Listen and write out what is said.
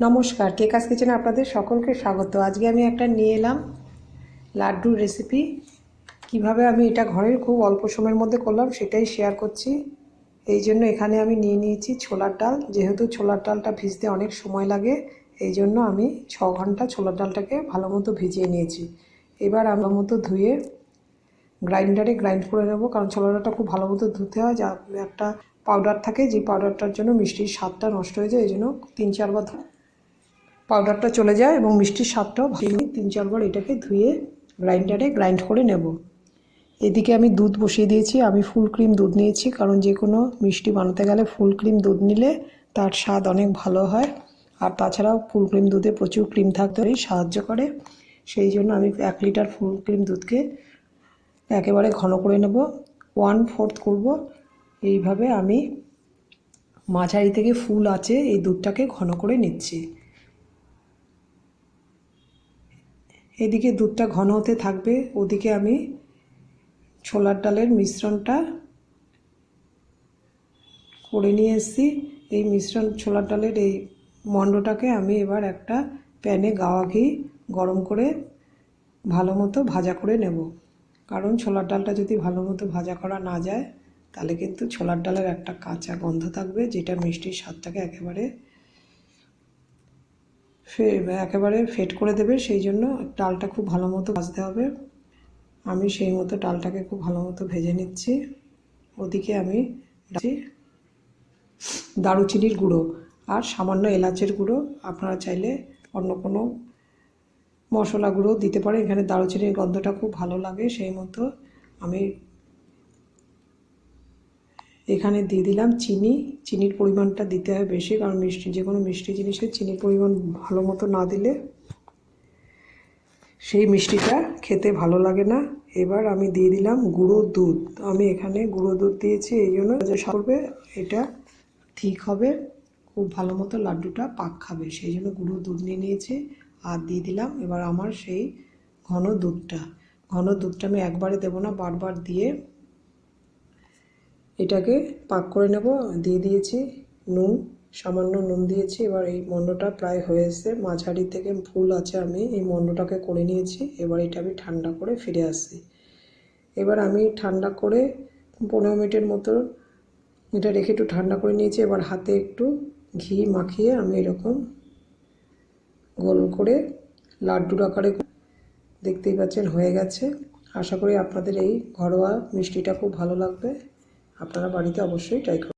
নমস্কার, কেকাস কিচেনে আপনাদের সকলকে স্বাগত। আজকে আমি একটা নিয়ে এলাম লাড্ডুর রেসিপি। কিভাবে আমি এটা ঘরের খুব অল্প সময়ের মধ্যে করলাম সেটাই শেয়ার করছি। এই জন্য এখানে আমি নিয়ে নিয়েছি ছোলার ডাল। যেহেতু ছোলার ডালটা ভিজতে অনেক সময় লাগে, এই জন্য আমি 6 ঘন্টা ছোলার ডালটাকে ভালো মতো ভিজিয়ে নিয়েছি। এবার আমার মতো ধুয়ে গ্রাইন্ডারে গ্রাইন্ড করে নেব, কারণ ছোলার ডালটা খুব ভালো মতো ধুতে হয়। যা একটা পাউডার থাকে, যে পাউডারটার জন্য মিষ্টির স্বাদটা নষ্ট হয়ে যায়, এই জন্য 3-4 বার পাউডারটা চলে যায় এবং মিষ্টির স্বাদটাও ভালো। 3-4 বার এটাকে ধুয়ে গ্রাইন্ডারে গ্রাইন্ড করে নেব। এদিকে আমি দুধ বসিয়ে দিয়েছি। আমি ফুল ক্রিম দুধ নিয়েছি, কারণ যে কোনো মিষ্টি বানাতে গেলে ফুল ক্রিম দুধ নিলে তার স্বাদ অনেক ভালো হয়। আর তাছাড়াও ফুল ক্রিম দুধে প্রচুর ক্রিম থাকতে সাহায্য করে। সেই জন্য আমি 1 লিটার ফুল ক্রিম দুধকে একেবারে ঘন করে নেব, 1/4 করব। এইভাবে আমি মাঝারি থেকে ফুল আঁচে এই দুধটাকে ঘন করে নিচ্ছি। এদিকে দুধটা ঘন হতে থাকবে, ওদিকে আমি ছোলার ডালের মিশ্রণটা করে নিয়ে এসেছি। এই মিশ্রণ ছোলার ডালের এই মণ্ডটাকে আমি এবার একটা প্যানে গাওয়া ঘি গরম করে ভালো মতো ভাজা করে নেব। কারণ ছোলার ডালটা যদি ভালো মতো ভাজা করা না যায়, তাহলে কিন্তু ছোলার ডালের একটা কাঁচা গন্ধ থাকবে, যেটা মিষ্টির স্বাদটাকে একেবারে ফেট করে দেবে। সেই জন্য ডালটা খুব ভালো মতো ভাজতে হবে। আমি সেই মতো ডালটাকে খুব ভালো মতো ভেজে নিচ্ছি। ওদিকে আমি দারুচিনির গুঁড়ো আর সামান্য এলাচের গুঁড়ো, আপনারা চাইলে অন্য কোনো মশলা গুঁড়ো দিতে পারেন। এখানে দারুচিনির গন্ধটা খুব ভালো লাগে, সেই মতো আমি এখানে দিয়ে দিলাম চিনি। চিনির পরিমাণটা দিতে হয় বেশি, কারণ যে কোনো মিষ্টি জিনিসে চিনির পরিমাণ ভালো মতো না দিলে সেই মিষ্টিটা খেতে ভালো লাগে না। এবার আমি দিয়ে দিলাম গুঁড়ো দুধ। আমি এখানে গুঁড়ো দুধ দিয়েছি, এই জন্য যে সরবে এটা ঠিক হবে, খুব ভালো মতো লাড্ডুটা পাক খাবে, সেই জন্য গুঁড়ো দুধ নিয়ে নিয়েছি আর দিয়ে দিলাম। এবার আমার সেই ঘন দুধটা আমি একবারে দেবো না, বারবার দিয়ে এটাকে পাক করে নেব। দিয়ে দিয়েছি নুন, সামান্য নুন দিয়েছি। এবার এই মণ্ডটা প্রায় হয়ে এসেছে, মাঝারি থেকে ফুল আছে, আমি এই মণ্ডটাকে করে নিয়েছি। এবার এটা আমি ঠান্ডা করে ফিরে আসছি। এবার আমি ঠান্ডা করে 15 মিনিটের মতো এটা রেখে একটু ঠান্ডা করে নিয়েছি। এবার হাতে একটু ঘি মাখিয়ে আমি এরকম গোল করে লাড্ডুর আকারে, দেখতেই পাচ্ছেন হয়ে গেছে। আশা করি আপনাদের এই ঘরোয়া মিষ্টিটা খুব ভালো লাগবে। আপনারা বাড়িতে অবশ্যই ট্রাই করুন।